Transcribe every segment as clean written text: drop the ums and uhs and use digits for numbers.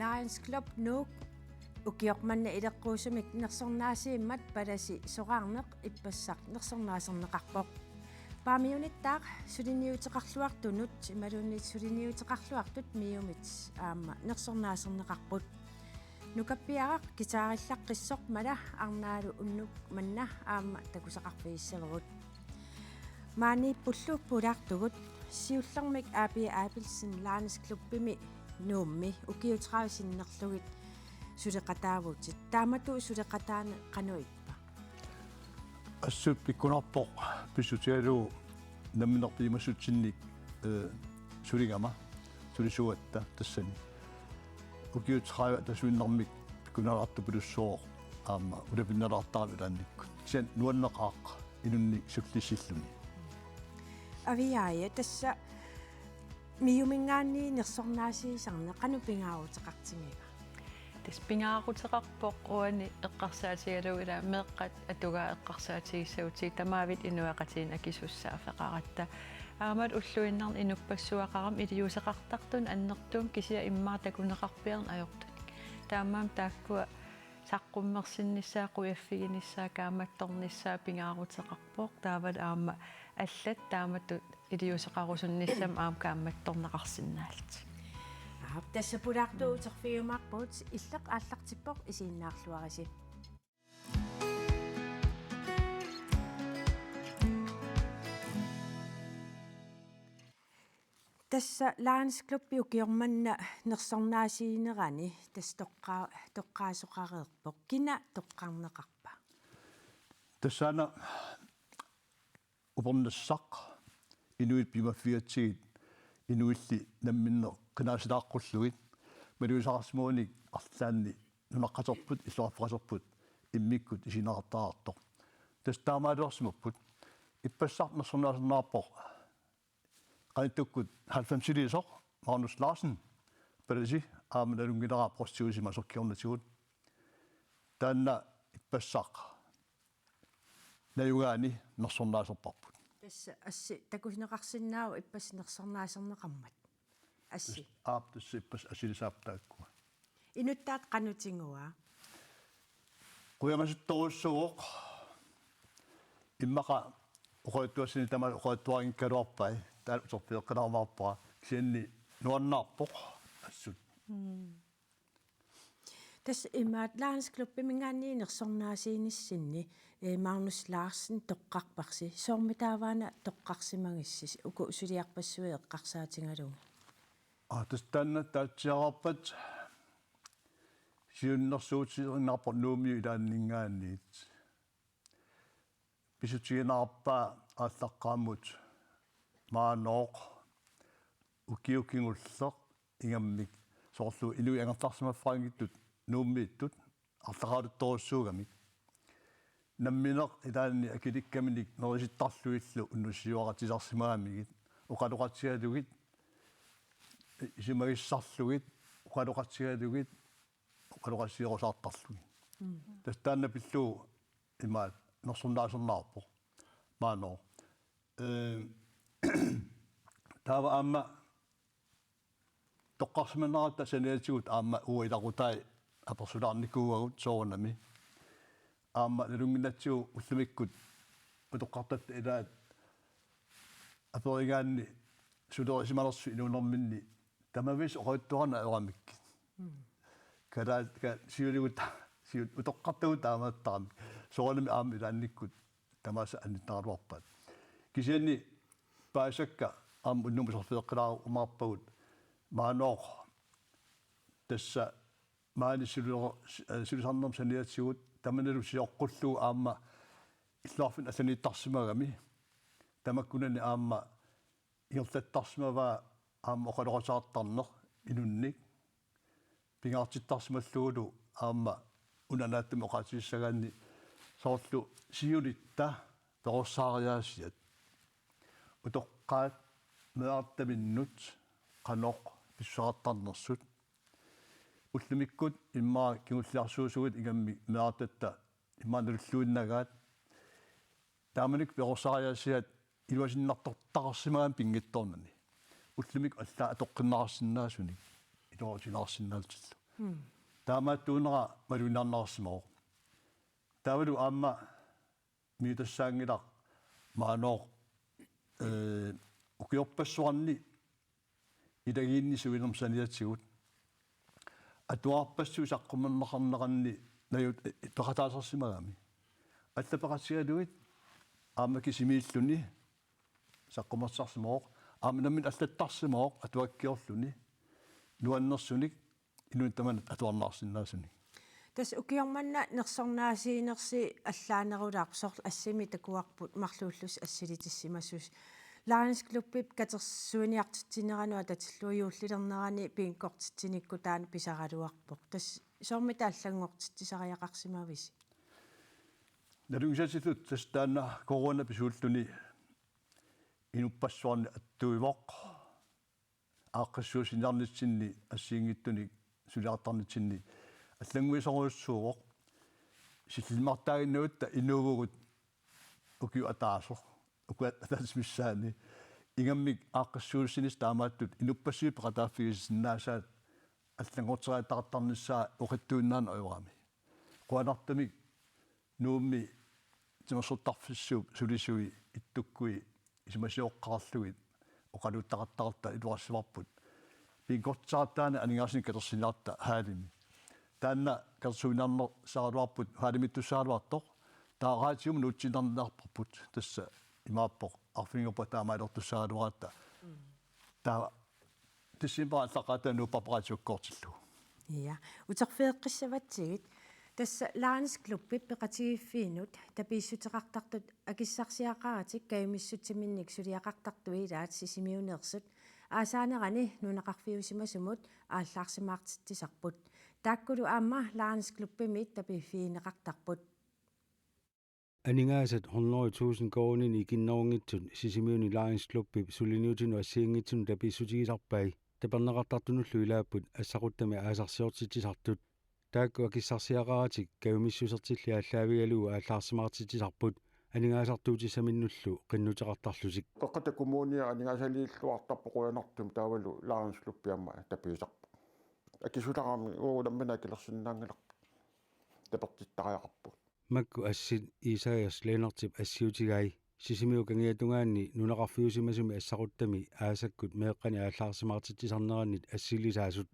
Lions Club nuuk ukiormanna ileqquusumik nersornaasiimmat palasi soqaarneq ippassaq nersornaaserneqarpoq paamiunittaaq suliniuteqarluartunut imaluunniit suliniuteqarluartut miumit aamma nersornaaserneqarput nukappiaraq kitaarillaqqissoq mala arnaalu unnuk manna aamma takusaqarfiissalerut maaniippullu pulaartugut siullermik aapi aapilsin Lions Clubbimi nuummi ukiutravisinnerlugit suleqataavutit taamatu suleqataana qanuippa assut pikkunarpoq pissutialu namminerpiimassutsinnik suligama sulisuatta tassani ukiutraava tasuinnermik pikkunaraartu pilussooq aamma ulapinnalartaarlu taannikkut sian nuanneqaaq inunni suklissilluni aviaaya tassa miumingaanni nersornaasiisarne qanupingaaruteqartingiga таспингаарутеқарпоқ уани эққарсаатигалуила меэққат атугаа эққарсаатигиссагути тамаавит инуақатиин акисуссаафеқаратта аамат уллуиннарн инуппассуақарам илиусеқартартун аннертуум кисия иммаатакунеқарпиарн ajortunik таамаам тааккуа саққуммерсиннissaа қуяффигиниссаа кааматторнissaа пингаарутеқарпоқ таавал аама аллат таамату илиусеқарусунниссам аам кааматторнеқарсинаалт tässä pudaktuu terfiumarput illeq aallartippoq isiinnaarluarisi tässä Lions Club ukiormanna nersornaasiinerani tas toqqaasuqareerpoq kina toqqarneqarpa tassana upornassaq inuit pimaffiatsigit inuilli namminner qinaasilaaqqullugit maluusaqarsmuunik арлаанни нунаққаторпут иллуарфақасерпут иммиккут исинеқартаартоқ тастаамаалуарсимаппут иппассаарнерсорнаасернаарпоқ qanitukкут 90-силисоқ Magnus Larsen паласи ааманалунгилераа простиусима соккиорнатигут таанна иппассаақ наюгаани нерсорнаасерпарпут tässä assi takusneqarsinnaau ippassinersornaasernеqarmat assi ааптуссиппас асилисааптааккуа inuttaat qanutingua quyamasuttorussugоq иммаqa уqoittuassini tama uqoittuarinkkaluarpai taal utorpiiqqinarmaarpara kisianni nuannаарpoq assut tässä imaat Lions Club mingaanni nersornaasiinissinni Magnus Larsen toqqarparsi soormitaavaana toqqarsimagissis uku suliarpassui eqqarsaatingalu tastanna taatsiararpat siunnersuutirinnaarpo nuumiu ilaanningaanniit pisutiginarpaa ааllaqqaammut maanooq ukiukingulleq ingammik soorlu ilui angertarsimaffraangittut nuummiittut арлақаалутторуссуугамик намминеқ илаанни акиликкаминик нериситтарлуиллу уннуссиуаратисарсимаамигит уқалоқатсигалугит исимагиссарлугит уқалоқатсигалугит уқалоқассиерусаартарлугит тастаанна пиллуу имаат нерсуннаасернаарпо мааноо таава аама тоққарсиманаарата саниатигут аама уилақутай аперсулаарникууагут соорнами аама лунгинатсиу уллумиккут утоққартат илаат аперигаанни сулерисималерсу инунэрминни тамавис оқоиттуарна аерамикки кадаат ка сиулигут сиут утоққартагут таамааттарами соорнами аама илаанниккут тамааса анниттаруарпаат кисианни паасакка аама уннумусорфеэққилаару умаарпагут мааноо тасса маани силусарнерм саниатсигут таманалу сиоққуллуу аама иллуарфин алланиттарсимагами тамаккунани аама иерлаттарсимаваа аама оқалоқасаартарнер инунник пингаартиттарсималлугулу аама унанааттами оқатиссагаанни соорлу сиулитта пероссаариаасиат утоққаат меартаминнут қаноқ писсаартарнерсут уллумиккут иммаа кигуллиарсуусугит игамми меартатта иммаануллуиннагаат тааманик пероссаариаасиат илуасиннартортақарсимагаан пингитторнани уллумик аллаа атоққиннаарсинаасуник илуарсинаарсинаалтиллу таамааттуунера малунарнарсимоо таавалу аама миутассаангилар мааноо укиорпассуарни илагиинни суилерм саниатсигут атуарпассу саққуманнақарнеқарни нают тоқатаасерсимагами аллапақатсигалуит аама кисимииллуни саққумассарсимоо аамнаммин аллаттарсимоо атуаккиорлуни нуаннерсуник инуит таманат атуарнаарсиннаасуни тас укиорманна нерсорнаасиинерси аллаанерулаарпсорл ассими такуарпут марлууллус ассилитиссимассус Lions Club катерсуиниартитсинерануа татиллуиуллилернерани пиинкортитсиникку таана писаралуарпоқ тас соормита аллангортитсисариақарсимавис налунгисатилут тас таана корона писууллуни инуппассуарни аттуивоқ ааққассуусинарнитсинни ассиингиттуни сулиартарнитсинни аллангуисоруйуссууоқ силлимартаагиннуутта инуугугут укиу атаасо укуат атасмиссаани ингаммик ааққассуусинис таамааттут инуппассуи пеқатааффигиссиннаасаат аллангортериаттартарниссаа оқиттуиннаана оюрами қуанартамик нуумми тимасортарфиссууп сулисуи иттуккуи исимасиоққарлугит оқалуттақартарта илуассиварпут пингортсаартаана анигаасник катерсинаарта хаалими таанна катерсуинаарнер сааралуарпут хаалимиттуссаалуартоқ таараатиум нуутсинарнаарпарпут тасса имааппоқ арфингопа таамаалортуссаалуаратта таа тиссимпа аллақаатаану папаратиуккоортиллу ja утерфеэққиссаватсигит тасса Lions Club пеқатигиффиинут тапииссутеқартартут акиссарсиақаратик каимиссутсиминник сулиақартартуилаат сисимиунеерсут аасаанерани нунеқарфиусимасумут ааллаарсимаартиттисарпут тааккулу аама Lions Club-мит тапииффиинеқартарпут Aningaasat 100.000 koonini kinnaungitsut sisimiuni Lions Club suliniutinu assiingitsunu tapissutigisarpai taperneqartartunullu ilaapput assaqutami aasarsiortitisartut taakku akissarsiaqaratik kavimmissusertilli allaavigalugu aallarsimaartitisarput aningaasartuutisamminnullu qinnuteqartarlusik qaqata kommunia aningaasaliilluartarpu quyanartum taavalu Lions Club amma tapiisarpu akisularami uulammina kilersinnaangilar tapertittariaqarpu makku assit Isaias Leenartip assiutigai sisimiu kangiatungaanni nunaqarfiusimasumi assaquttami aasakkut meeqqani aallarsimaartitisarnerannit assilisaasut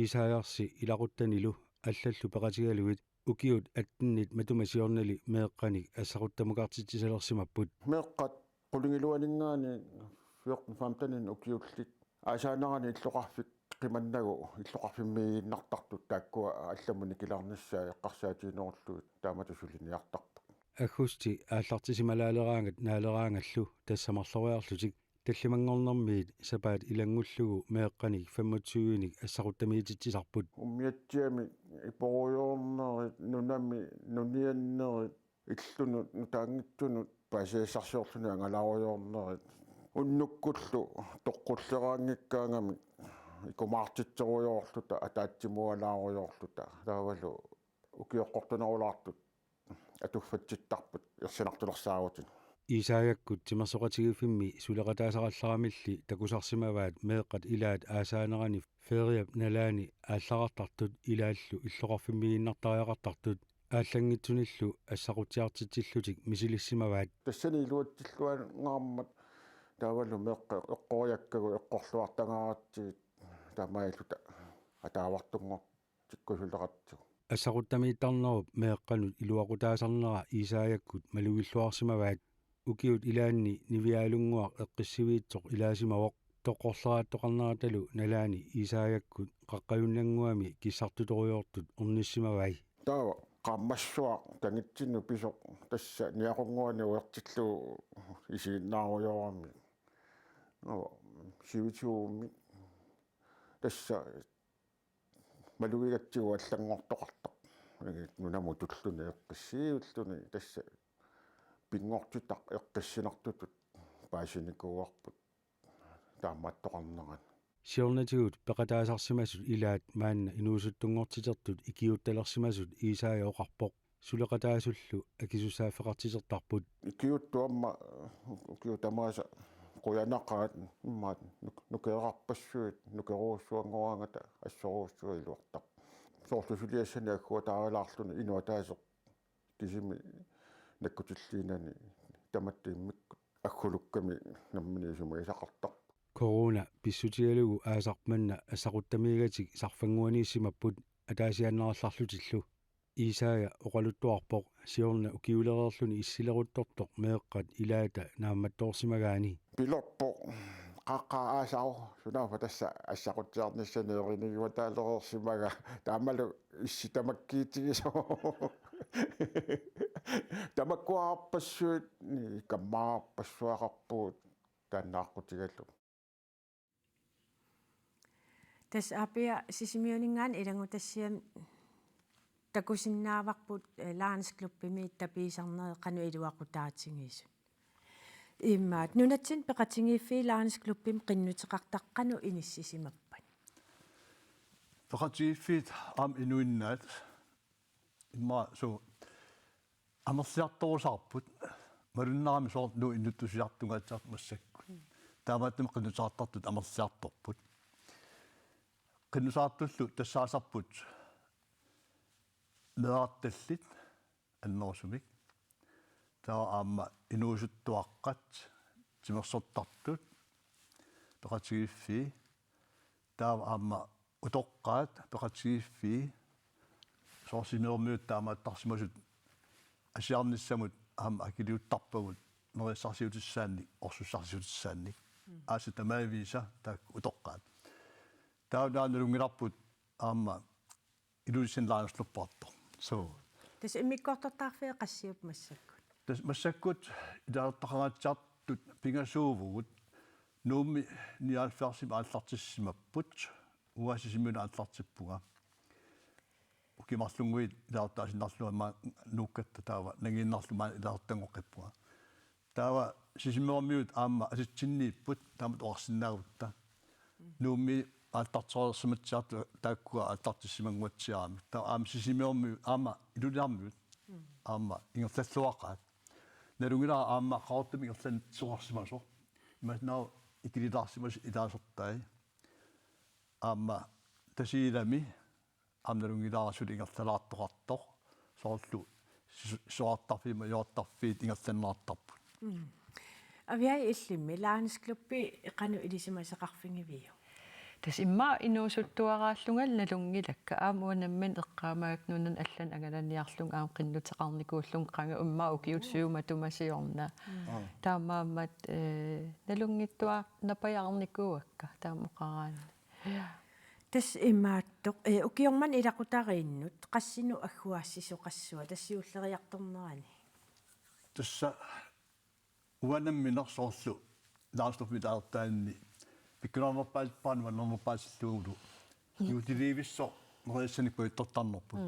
Isaiarsi ilaquttanilu аллаллу пеқатигалуит укиут аттиннит матумасиорнали меэққаник ассақуттамукартитсалерсимаппут меэққат qulingilluaningaani фиоқнфамтанин укиуллит аасаанерани иллоқарфик қиманнагу иллоқарфиммииннартартут тааккуа алламуни килаарниссаа эққарсаатииноорлуит тааматусулиниартарпу аггусти ааллартисималаалераангат наалераангаллу тассамарлориарлутик таллимангорнэрмиит сапаат илангуллугу меэққаник 25-ник ассақуттамиититсисарпут уммиатсиами ипоруйорнери нунами нунианнери иллуну нутаангиттуну пасиассарсиорлуни ангалааруйорнери уннуккуллу тоққуллераангиккаангами икумаартитсеруйоорлута атаатсимуалааруйоорлута таавалу укиоққортунарулаартут атуффатситтарпут ерсинартулерсаагутин Isaayakkut timersoqatigifimmi suleqataasaqallaramilli takusarsimavaat meeqqat ilaat aasaanерани фериап налаани ааллақартартут илааллу иллоқарфиммииннартариақартартут ааллангитсуниллу ассақутсиартитсиллутик мисилиссимаваат тассани илуатсиллуан ngаармат таавалу меэққэ эққориаккагу эққорлуартангааратсигит таамаилута атаавартунгор тиккусулеқатсуг ассақуттамииттарнеруп меэққанут илуақутаасарнера Isaayakkut малугиллуарсимаваат укиут илаанни нивиаалунгуақ эққиссивиитсоқ илаасимавоқ тоққорларааттоқарнераталу налаани Isaayakkut қаққаюннангуами киссартуторуйоортут орниссимавай таава qammassua tangitsinnu pisoq tassa niaqunguani uertilluu isiginnaaruyorami sivituumi tassa malugigatsigu allangortoqartaq nunamu tulluni eqqissiulluni tassa pingortutaq eqqissinartutut paasinikuuarput taammaattoqarneran сиорнатигут пеқатаасарсимасут илаат маанна инуусуттунгортитертут икиутталерсимасут Isaaja оқарпоқ сулеқатаасуллу акисусааффеқартисертарпут икиуттуамма укиутамааса қуянақаат иммаат нукеэрарпассуит нукеруussуангораангата ассоруuссуилуартақ соорлусулиассани аккуа таавалаарлуна инуатаасеқ кисими наккутиллиинани таматтииммикку аггулукками намминисума исақартар корона писсутигалугу аасарпманна ассақуттамигатик сарфангуанииссимаппут атаасианнералларлутиллу Isaya oqaluttuarpoq siorna ukiulererluni issilерутторtoq meeqqat ilaata naammattoorsimagaani pilorpo qaqqaa aasau sunaafa tassa assaquttiarnissaneerinigua taalereersimaga taamalu issitamakkiitigiso tamakkuarpassuut kammaarpassuaqarpuut taannaaqutigallu tas apia sisimiuningaan ilangutassiam takusinnaavaqput laanskluppimi tapiisarneri qanu iluaqutaatingiisu immaat nunatsin peqatingiiffi laanskluppim qinnutеқартаққану иниссисимаппат peqatigiiffiit aam inuinnaat imma so амерлиарторусаарпут малуннарами соорт нуу иннуттусиартунгаатсаат массакку таамааттам qinnusaartartut амерлиарторпут qinnusaartullu тассаасарпут meartallit аннерсумик таа аама инуусуттуаққат тимерсортартут peqatigiiffi таа аама утоққаат peqatigiiffi соорсимеэрмиут таамааттарсимасут асиарниссамут аама акилиуттарпагут нериссарсиутиссаанник орсуссарсиутиссаанник ааси тамаависа таак утоққаат таанаанерунгиларпут аама илуиссин лаанслуппаартор so tas imikkortortaarfia qassiup massakkut tas massakkut idaartaqangaatsaartut pingasuuvugut nuummi niaalfearsim aallartissimapput uasisimun aallartippuga ukimarlunguit idaartaasinarluama nuukkatta taava nangiinnarluma idaartangoqippuga taava sisimermiut aamma asitsinniipput taamat oarsinnaaguutta nuummi aaltartorersimatsiartu taakkuga aaltartissimanguatsiaami taa aam sisimermi aama iluniarmiut aama ingerlalluaqaat nalungilaa aamma qaortumi ingerlan soqarsimaso imasnaa ikililaarsimas ilaasertai aamma tasiilami aamnalungilaarasuli ingerlalaartoqartoq soorlu soartarfima yoortarfiit ingerlannaartarput aviai illimmi laansklupi qanu ilisimasaqarfingiviu tas imma inuusuttuaraallungal nalungilakka aamuanammin eqqaamaagnunan allan angalanniarlung aam qinnutеқарникууллун qanga umma ukiutsiuma tumasiorna taamaammat nalunngittua napajarnikuakka taamoqaraana tas immaattoq ukiorman ilaqutariinnut qassinu agguassisoqassua tassiulleriartornerani tassa uanamminersoorlu laarstofmitaartaanni pikkunaamappaasippaanu vannermappaasillugulu iutiliivissor neriissanikku ittortarnerput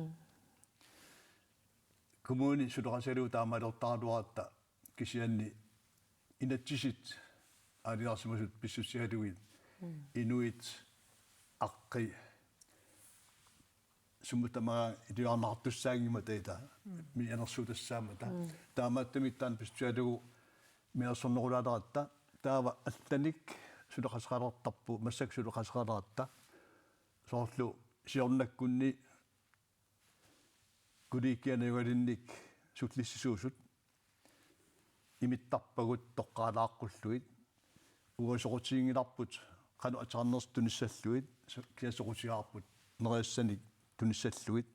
kommuni sulerasaliu taamalertaraluaratta kisianni inatsisit aaliarsimasut pissussigaluit inuit aqqi sumutamaga iliarnartussaangima taita mi anersuutassaamata taamaattamiktaan pissussigalugu miasornerulaataratta taava allanik suleqasqalertarpu massak suleqasqaleratta soorlu siornakkunni kuliikkianagualinnik sullissisuusut imittarpagut toqqaalaaqulluit uasoqutiingilarput qanu atarnerс tunissalluit kiasoqutigaarput neriassanik tunissalluit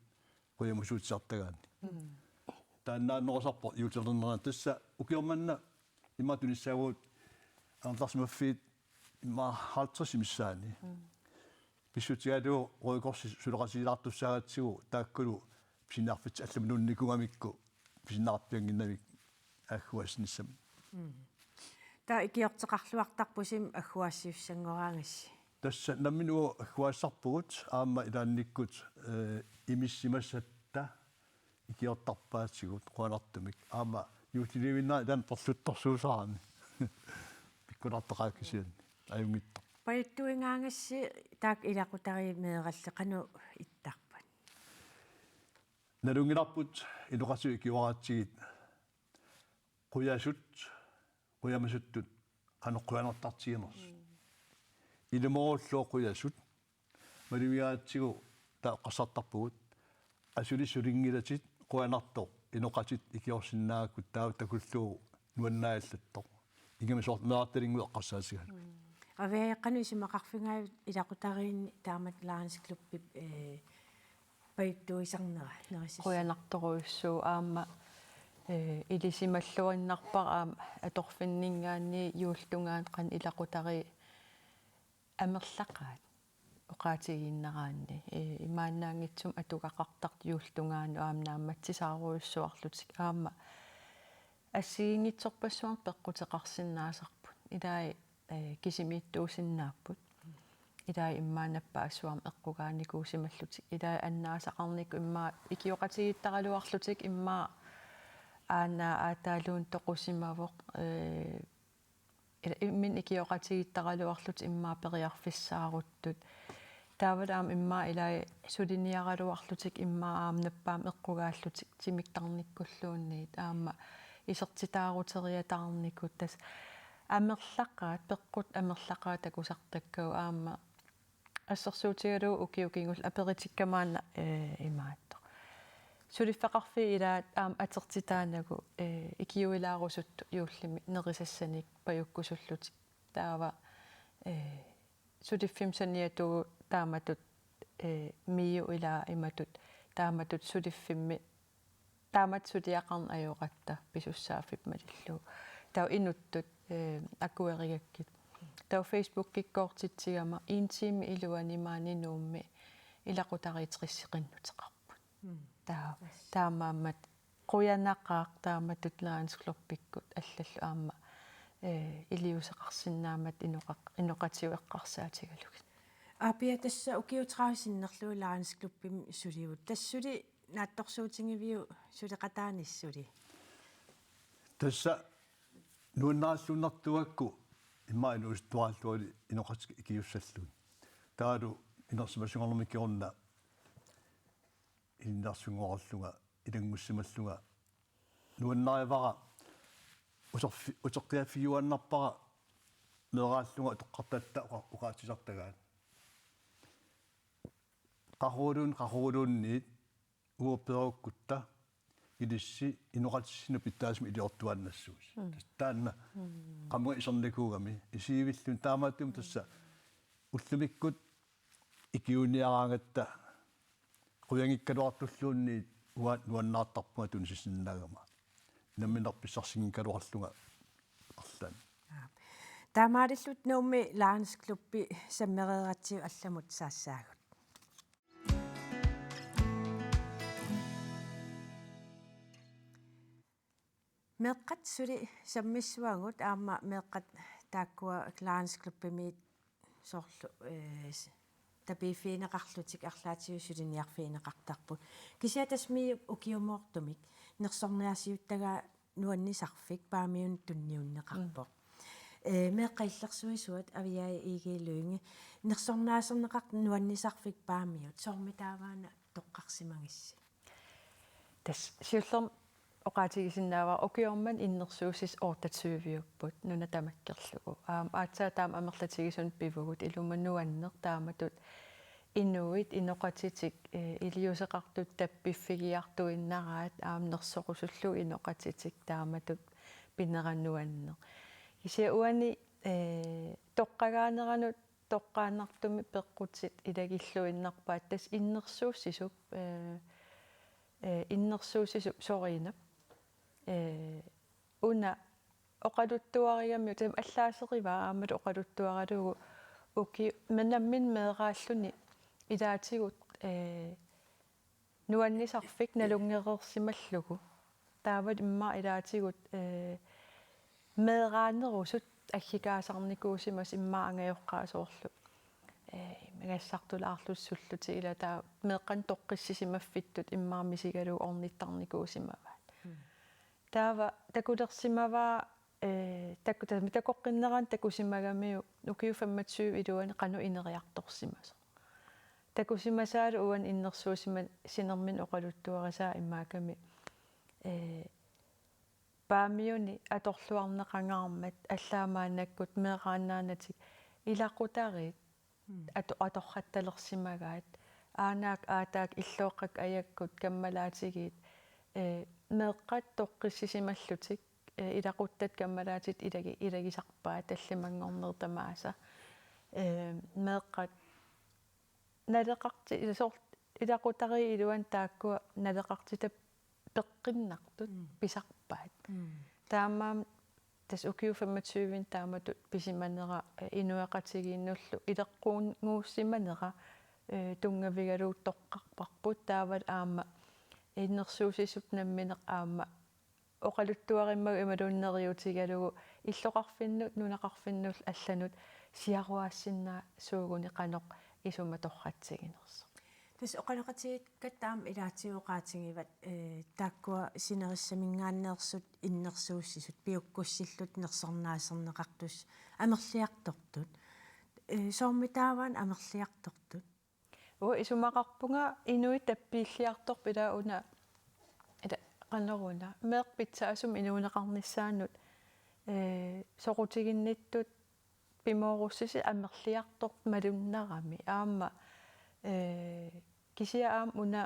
quyamusuutsiartagaanni taannaannerusarpo iuternerna tassa ukiormanna imma tunissaaguut анларсимаффиит имма 50 миссаани писсутигалуу роикорси сулеқасилаартуссаагатсигу тааккулу писинаарфит алламнуунникугамикку писинаарпиангиннавик аггуассниссам та икиортеқарлуартарпусим аггуассиуссангораангасси тасса намминуо аггуассарпугут аама илаанниккут имиссимассатта икиортарпаатсигут қуанартумик аама юутиливиннаа дан торлутторсуусаарани pikkunartaqaakkisian ajungittor pajuttuingaangassi taak ilaqutarimeeralli qanu ittarpan nalungilarput iluqasu ikiwaraatsigit quyasut quyamasuttut qanuqquanertartiginers ilumorulluo quyasut maluviaatsigu таа qassartarpugut асули сулингилатит quanartoq inoqatit ikiorsinnaakut taava takullugu nuannaaиллатtoq игами сорт меарталингу эққарсаасигал авеяққану исимақарфингаа илақутариинни таамат лаансклуппип паюттуисарнера нерисис quyanartoruussuu aamma илисималлуиннарпара аторфиннингаани юултунгаан qan илақутари амерлақаат оqaатигиннераанни имааннаангитсум атугақартарт юултунгаану аамнаамматсисааруйуссуарлутик аама ассигингитсорпассуар пеққутеқарсинаасарпут илаи кисимииттуусиннааппут илаи иммаанаппа ассуарм эққугааникуусималлутик илаи аннаасақарник иммаа икиоқатигиттаралуарлутик иммаа аана аатаалуун тоқусимавоқ иммин икиоқатигиттаралуарлут иммаа периарфиссааруттут таавалаам иммаа илаи сулиниаралуарлутик иммаа аамнаппаам эққугааллутик тимиктарниккуллуунниит аама исертитаарутериатаарникут тас амерлаққаат пеққут амерлаққаат акусартаккау аама ассерсуутигалуу укиукингул аперитиккамаана имаатто сулиффеқарфи илаат аам атертитаанагу икиуилаарусут юуллими нерисассаник паюккусуллутик таава сулиффимсаниатугу тааматут миу илаа иматут тааматут сулиффимми таамат сулиақарн аюоқатта писуссааффип малиллуу тау инуттут аккуэригаккит тау фейсбук киккоортитсигама интими илуанимаани нуумми илақутариитриссеқиннутеқарпут таамааммат қуянақаақ тааматут лаансклорпиккут аллаллу аама илиусеқарсинаамат иноқатиуэққарсаатигалугит апиа тасса укиутраусиннерлуу лаансклуппими сулиут тассули наатторсуутингивиу сулеқатааниссули тасса нуаннааллуннартуакку иммаину устуааллуали иноқатик икиуссаллуи таалу инерсимасунгарлумиккиорна иннарсунгорлунга илангуссималлунга нуаннаривара утеққиаффиуаннарпара мерааллунга тоққартатта уқаатисартагаат qaruulunniit uupperukkutta ilисси иноқатиссину питтаасми илиортуаннассуус таанна qamua isernikuugami isiivillun taamaattum tassa уллумиккут икиуниараангатта quyangikkалуартуллуунниит уаат нуаннаартарпуга тунисиннаагама намминерписсарсигинкалуарлунга арлаан таамаалиллут нуумми лаансклуппи саммереератсиу алламут саассаагут меққат сули саммиссуагут аама меққат тааккуа лаансклуппимиит соорлу табифиинеқарлутик арлаатиу сулиниарфиинеқартарпут кисиатасми укиумоортумик нерсорниарсиуттага нуаннисарфик паамиун тунниуннеқарпоқ меққиллерсуисуат авиаа игилуинги нерсорнаасернеқарт нуаннисарфик паамиут сормитааваана тоққарсимагисси тас сиуллерм оqaатигисиннаава окиорман иннерсуусис оортатсуивиуппут нуна тамаккерлугу аатсаа таама амерлатигисун пивугут илуманнуаннер тааматут инуит иноqatитик илиусеқартут таппиффигиартуиннараат аамнерсоқусуллу иноqatитик тааматут пинераннуаннер ися уани тоққагаанеранут тоққааннартуми пеққутит илагиллуиннарпаат тас иннерсууссисуп иннерсуусисуп соринап уна оқалуттуариамми тем аллаасериваа аамат оқалуттуаралугу уки менаммин меэрааллуни илаатигут нуаннисарфик налунгерерсималлугу таават имма илаатигут меэраанерусут аггикаасарникуусимас иммаангаёққаасоорлу магассартулаарлуссуллути ила таа меэққан тоққиссисимаффиттут иммаармисигалуу орниттарникуусимаваат таава такулерсимаваа такоққиннеран такусимагамиу нукиуфамматсуу илуани қану инериарторсимасо такусимасаалу уан иннерсуусима синермин оқалуттуарисаа иммааками паамиуни аторлуарнеқангаармат аллаамаанаккут меэрааннаанатик илақутарит аторхатталерсимагаат aanak aataak illuoqqak ayakkut kammalaatigiit meeqqat toqqissisimallutik ilaquttat kammalaatit ilagisarpaa tallimangornertamaasa meeqqat naleqarti ilasort ilaqutari iluan taakkua naleqartita peqqinnartut pisarpaat taamaam tas ukiu 25 taamatut pisimanera inuaqatigiinnullu ileqquunguussimanera tungavigaluut toqqarparput taavat aama innersuusisut nammineq aama oqaluttuarimmagu imaluunneriutigalugu иллоqarfinnut nunaqarfinnull алланут сиаруаассиннаа суугуни qanoq isuma torratsiginerso tas oqaloqatigitkkat taam ilaatiuqaatigivat taakkua sinerissaminggaanneersut innersuussisut piukkussillut nersornaaserneqartus amerliartortut soormitaavaan amerliartortut isumaqarpunga inuit tappiilliartorp ila una ila qaneruna meeqpitsaasum inuuneqarnissaannut soqutiginnittut pimoorussisi amerliartorp malunnerami aama kisia aam una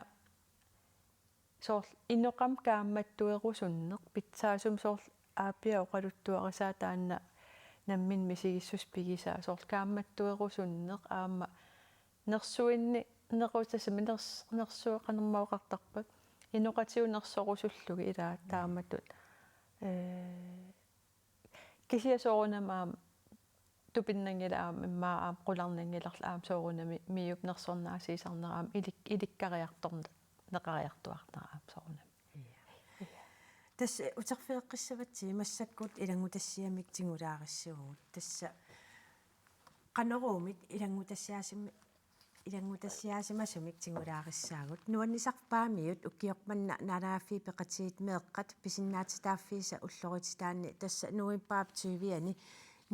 soorl innoqam kaammattuerusunneq pitsaasum soorl aapia oqaluttuarisaa taanna nammin misigissus pigisaa soorl kaammattuerusunneq aama nersuinni nequtassami nersueqanermauqartarpat inoqatiu nersorusullugi ilaa taamatut kisia soorunamaam tupinnangila aam immaa aam qularnangilarla aam soorunami miup nersornaasiisarneraam ilikkariartorna neqariartuarnera aam soorunami tas uterfeeqqissavatsi massakkut ilangutassiamik tingulaarissugut tassa qaneruumit ilangutassiaasimasumik tingulaarissaagut nuannisarpaamiut ukiormanna nalaafi peqatiit meeqqat pisinnaatitaafiisa ullorutitaanni tassa nuimpaap tyviani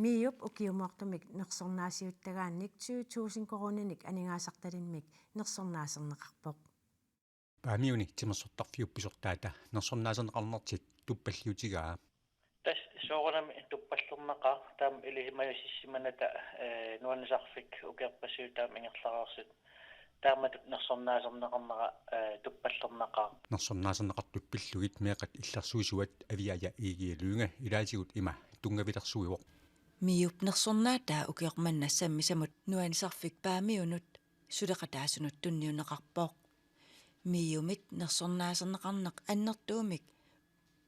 miup ukiumortumik nersornaasiuttagaannik 2000 koroninik aningaasartalimmik nersornaaserneqarpoq paamiuni timersortarfiuppisortaata nersornaaserneqarnertit tuppalliutigaa tas soorunami tuppallornaqa taam ilihimayusissimanata nuannisarfik ukiarpasiutaam ingerlararsut taamatut nersornaaserneqarnera tuppallornaqa nersornaaserneqartut pillugit meeqat illersuusuat aviaya iigialuunga ilaatigut ima tungavilersuivoq miup nersornaataa ukiormannassami samut nuanisarfik paamiunut suleqataasunut tunniuneqarpooq miumit nersornaaserneqarneq annertuumik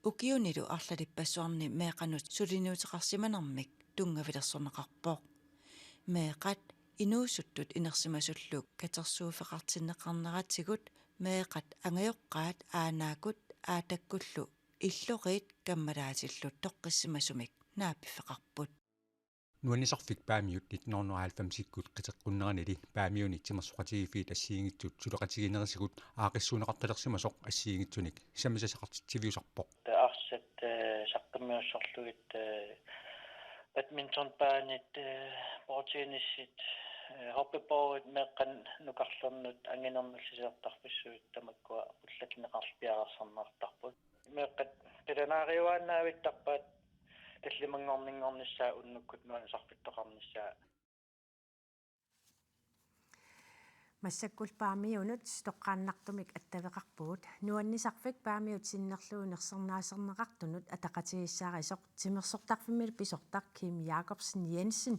ukiunilu arlalipassuarni meeqanut sulinuuteqarsimanermik tungavilersorneqarpooq meeqat inuusuttut inersimasulluuk katersuufeqartinneqarneratigut meeqat angajoqqaat aanaakut aatakkullu illoqiit kammalaatillut toqqissimasumik naapiffeqarput nuannisarfik paamiut 1990-sikkut qiteqqunneranili paamiuni timersuqatigifiit assiingitsut suleqatiginerisigut aaqissuuneqartalersimasoq assiingitsunik samisasaqartiviusarpoq taarsat saqqimiussorlugit badminton paanit portinissit hoppeborget meeqqan nukarlernut anginernerlisisertarpissuut tamakkua ullatneqarpiararsernertarput meeqqat pilanaariuaannaavittarpaat таллимангорнингорнissaa уннуккут нуансарфиттоқарнissaa массаккул paamiunut stoqqaannartumik attavеқарпугут nuannisarfik paamiut sinnerluunersornaasernеқартунут атақатигиссаариsoq тимерсортарфимил писортар Kim Jacobsen Jensen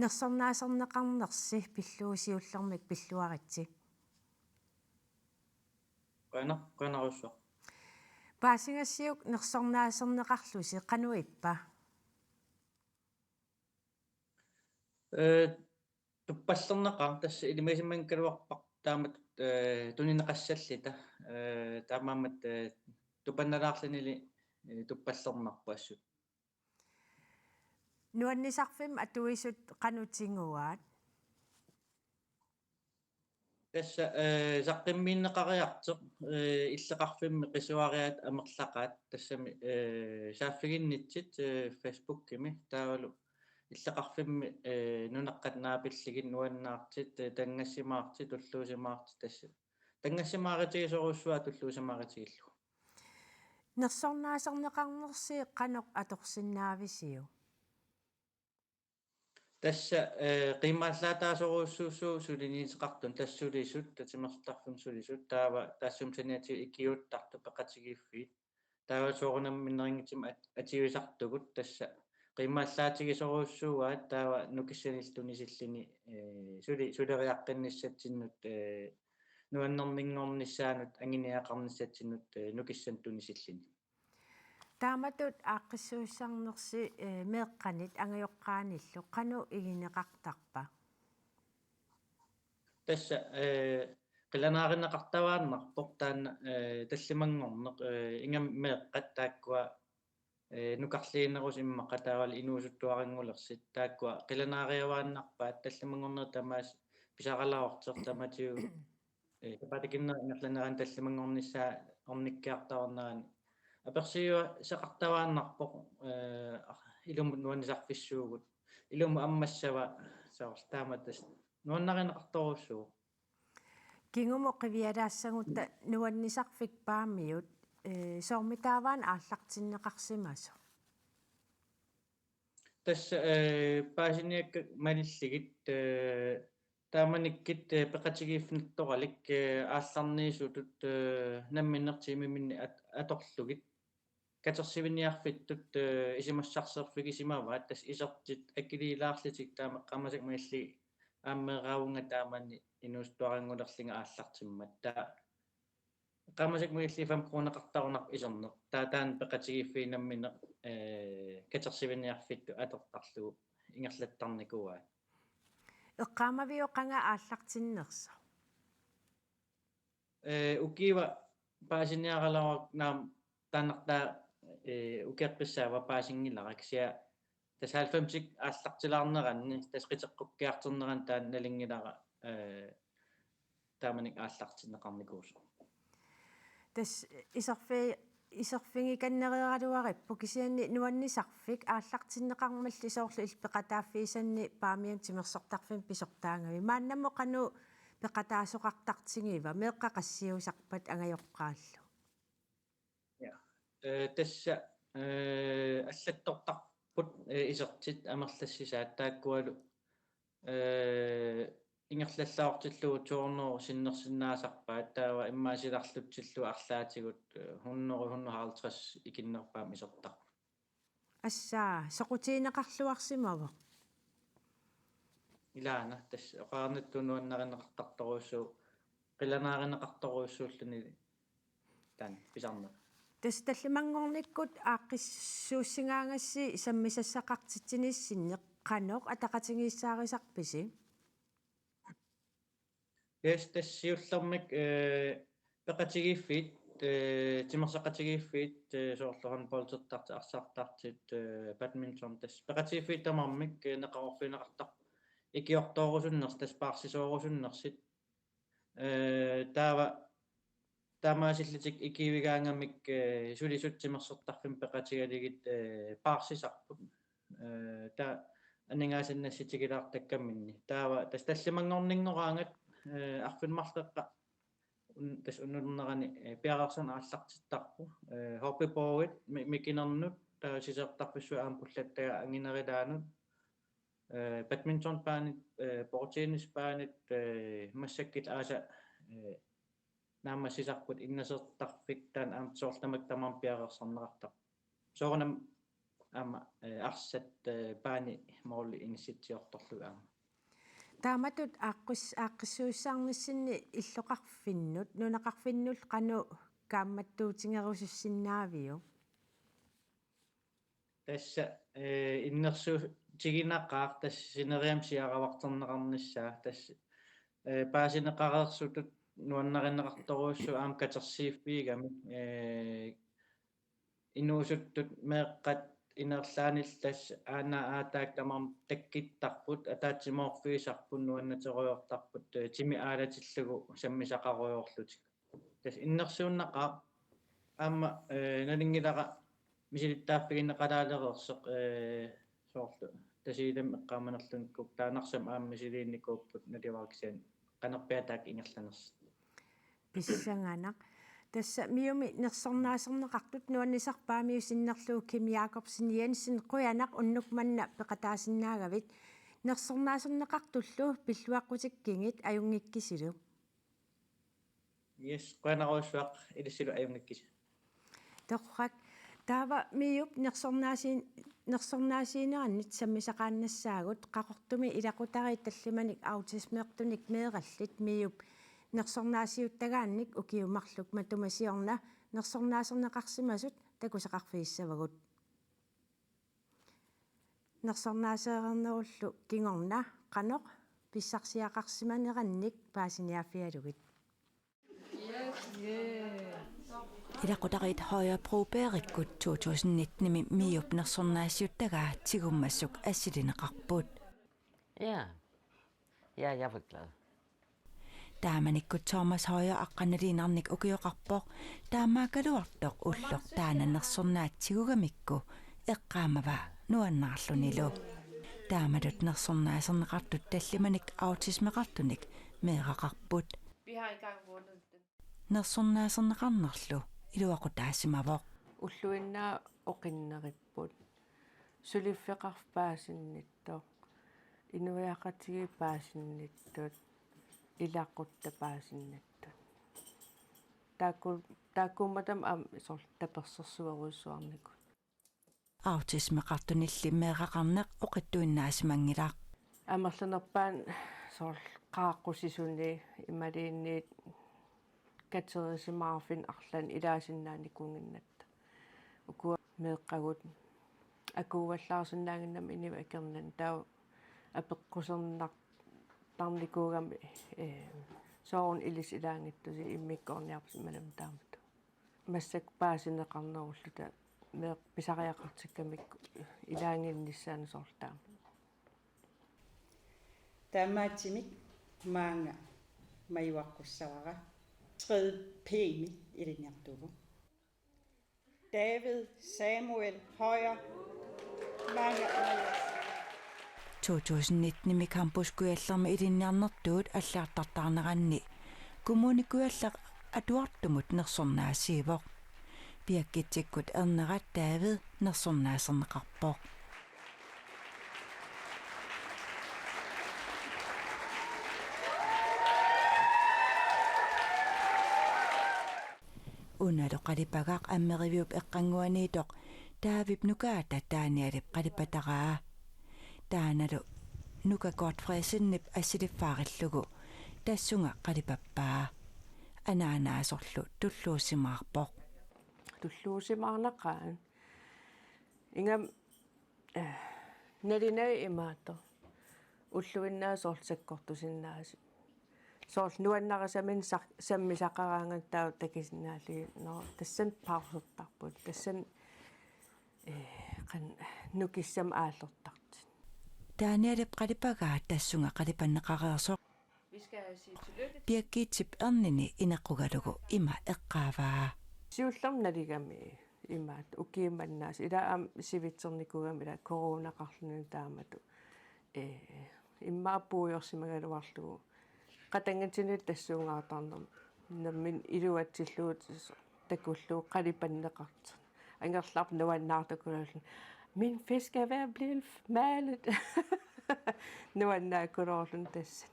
нерсорнаасернеқарнерси пиллуусиуллэрмик пиллуаритси qanarusso паасингассиук нерсорнаасернеқарлуси qanуиппа туппаллернеқар тасса илимасимман калуарпақ таамат тунинеқассаллита таамаамат тупанналаарланили туппаллернарпассут нуаннисарфим атуисут qanутингуаат тасса саққиммииннеқариартеқ иллеқарфимми қисуариат амерлақаат тассами сааффигиннитсит фейсбуккими таавалу иллеқарфимми нунеққат наапиллигин нуаннаартит тангассимаартит уллуусимаартит тасса тангассимааритигисоруссуа туллуусимааритигиллу нерсорнаасернеқарнерси qanoq аторсиннаависиу tässä qiimmaallataasuruussuusuu suliniiteqartun tassulisut tatimertarfum sulisut taava taassum saniati ikiuttartu peqatigiffiit taava soorunamminneringitsim atiuisartugut tassa qiimmaallaatigisuruussuugaat taava nukissaniltunisillini suleriaqqinnissatsinnut nuannerninngornissaanut anginiaqarnissatsinnut nukissan tunisillini Taamatut aaqqissuussarnersi meeqqanit angajoqqaanillu qanu igineqartarpa. tässä qilanaarineqartavaannarpoq taanna tallimangorneq ingam meeqqat taakkua nukarliinerus immaqa taawal inuusuttuaringullersit taakkua qilanaariavaannarpaat tallimangorner tamaas pisaqalaorteq tamatiu tapatikinner ingerlaneraan tallimangornissaa ornikkiartaornerani apersiua saqartavaannarpoq ilumut nuanisarfissuugut ilumu ammassava saors taamatas nuannarineqartorussuu Kingumo qivialaassagutta nuannisarfikpaamiut soormitaavaan aallartinneqarsimasu. tässä paasiniakka malilligit taamanikkit peqatigiifnittoralik aallarniisutut namminnertiimiminni atorlugit katersiviniarfittut isimassarserfik isimavaat tas isertit akkiliilaarlitik taameqqamasak mailli aammeeraavunga taamani inuustuaringullerlinga aallartimmat taa qamasak mailli 5 kroneqartarunarp iserneq taan peqatigiiffiinamminne katersiviniarfittu atortarlugu ingerlattarnikuaat Eqqaamavio qanga aallartinnersa. ukiva paasiniaqalaruak naam taannartaa ukiaqqissaava paasingilaraksия tas 90-sik aallartilaarneranni tas qiteqqukkiarterneran taan nalingilara taamanik aallartinneqarnikuusu Tas iserfingikannereraluarippu kisianni nuannisarfik aallartinneqarmalli soorlu ilpeqataaffiisanni paamian timersortarfin pisortaangami maannamo qanu peqataasoqartartingiva meeqqaqassiusarpat angajoqqaallu. tässä аллатторtarput isertit amerlassisaat taakkualu ingerlallaortillugu tuorneru sinnersinnaasarpaat taava immaasilarlutsillu arlaatigut 150 ikinnerpaam isertar Assaa soqutiineqarluarsimavo. ilaana tässä oqaarnattu nuannarineqartartoruussuu qilanaarineqartoruussuulluni taan pisarne Tas tallimangornikkut aaqqissuussingaangassi sammisassaqartitsinissинне qanoq ataqatingiissaarisarpisi. yes tassiullermik peqatigiiffiit timersaqatigiiffiit soorloran poltertart arsartartit badminton tas peqatigiiffiit tamarmik neqarorfineqartar ikiortoorusunners tas paarsisoorusunnersit taava taamaasilltik ikivigaangamik sulisut timersortarfim peqatigaligit paarsisarput ta aningaasannassitigilaartakkamminni taava tas tallimangorningoraangat arfinmarleqqa tas unnulernerani piaqarsan aallartittarpu hoppipoogit mikinernut sisertarpissu aampullattaga anginerilaanut badminton paanit portennis paanit massakkit aasa naamassisarput innasertarfik taan aamtsoorlamak tamam piaqarsarnerartaq soornam ama arsat paani moorli inissitsiortorlu aama Taamatut aaqqissuussarnissinni illoqarfinnut nunaqarfinnul qanu kaammattuutingerusussinnaaviu. tässä innersu tiginaqaaq tas sineriamsiaqavarterneqarnissaa tas paasineqareersutut nuannarineqartoruussu aam katersiiffiigami inuusuttut meeqqat inerlaanillas aana aataak tamam takkittarput ataatsimorfiisarput nuannateruyortarput timi aalatillugu sammisaqaruyorlutik tas innersuunnaqaa aamma nalingilara misilittaaффигиннеқалаалерерсеқ соорл тасиилам эққааманерлункуп таанарсам ааммисилиинникууppут наливарксиан qanерпиатаак ингерланерс Pissanganaq tassa miumi nersornaasernеқартут nuannisarpaamiu sinnerluu Kim Jacobsen Jensen quyanaq unnukmanna peqataasinnaagavit нерсорнаасернеқартуллу пиллуаққутиккингит аюнгиккисилу Yes, qanaruussuaq ilissilu ajungikkis. тоққат таава миуп нерсорнаасиинераннит саммисақааннассаагут қақортуми илақутари таллиманик аутисмеэртуник меэраллит миуп нерсорнаасиуттагаанник укиумарлук матумасиорна нерсорнаасернеқарсимасут такусақарфииссавагут нерсорнаасеернеруллу кингорна қанеқ писсарсиақарсиманеранник паасиниаффиалугит Ilaqutarit højre proberikut 2019 miup nерсорнаасиуттагаа тигуммассук ассилинеқарпут. Ja, jeg er glad. Тааманиккут Thomas højre аққаналиинарник укиоқарпоқ таамаакалуартоқ уллоқ таананнерсорнаатсигугамикку эққаамава нуаннаарлунилу. Таамалут нерсорнаасернеқартут таллиманик аутисмеқартуник меэрақарпут. Vi har engang vundet den. нерсорнаасернеқарнерлу илуақутаассимавоқ Уллуиннаа оқиннериппут. Сулиффеқарпаасинниттоқ. Инуяақатиги паасинниттут. Илаққутта паасинниттут. Тааккумматам ам сор таперсерсуаруйссуарникут. аутисмеқартунилли меэрақарнеқ оқиттуиннаасимангилаа Амерланерпаан сор qaaqqussisuuni ималиинниит катерисимаарфин арлан илаасиннааникунгиннатта укуа меэққагут акууваллаарсинаагиннам инива акернан таа апеққусернақ тарникуугами соорун илис илаангиттуси иммиккорниарпс малам таамат массак паасинеқарнеруллута меэ писариақартиккамикку илаангиннissaana соорлтаама Тамаатимик маанга майуаққуссавара tredje pæmi илиниартугу David Samuel Højer маанга 2019 кампускуяллерми илинниарнэртуут аллаартартаарнеранни коммуникуаллеқ атуартумут нерсорнаасиивоқ пиаккитсиккут эрнерат David нерсорнаасернеқарпоқ уналу қалипагаақ аммеривиуп эққангуаниитоқ таавип нукаата тааниалип қалипатараа тааналу нука Godfredsиннип ассилиффаариллугу тассунга қалипаппаа анаанаасорлу туллуусимаарпоқ туллуусимаарнақаан ингам налинай имаато уллуиннаасоорлсаккортусиннааси соорл нуаннарасамин саммисақараанган таа такисиннаали но тассан паусертарпут тассан қан нукиссам ааллертарт тааниалип қалипагаа тассунга қалипаннеқареерсоқ Vi skal sige tillykke. пиаккиитсип эрнини инаққугалугу има эққааваа Siullam naligami imaat ukiimmannaas ilaam sivitsernikugami ila coronaqarluni taamatu immaappuujorsimagaluarlugu qatangatinit tassuungaartarnam nammin iluatsilluut takullu qalipanneqart angerlarp nuannaartakulullu min fisk er ved at blive malet nuannaakulorlun tassan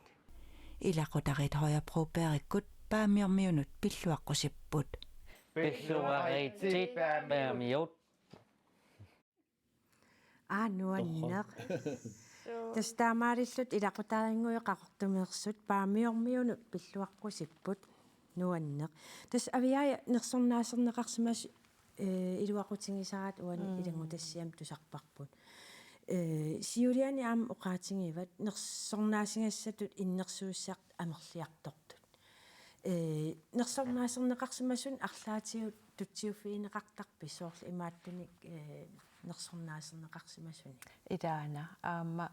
илақутарит højre proberikut paamiormiunut pilluaqqusиpput Pilluaritit permiut. Nuanneq тастаамаалиллут илақутаарингуйоқақортумеерсут паамиормиунут пиллуаққусиппут нуаннеқ тас авиая нерсорнаасернеқарсимас илуақутингисараат уани илангу тассиам тусарпарпут сиулиани аама оқаатингиват нерсорнаасингассатут иннерсууссаақ амерлиартортут нерсорнаасернеқарсимасун арлаатиут тутсиуффиинеқартарпи соорл имааттуник нерсорнаасернеқарсимасуни идаана аама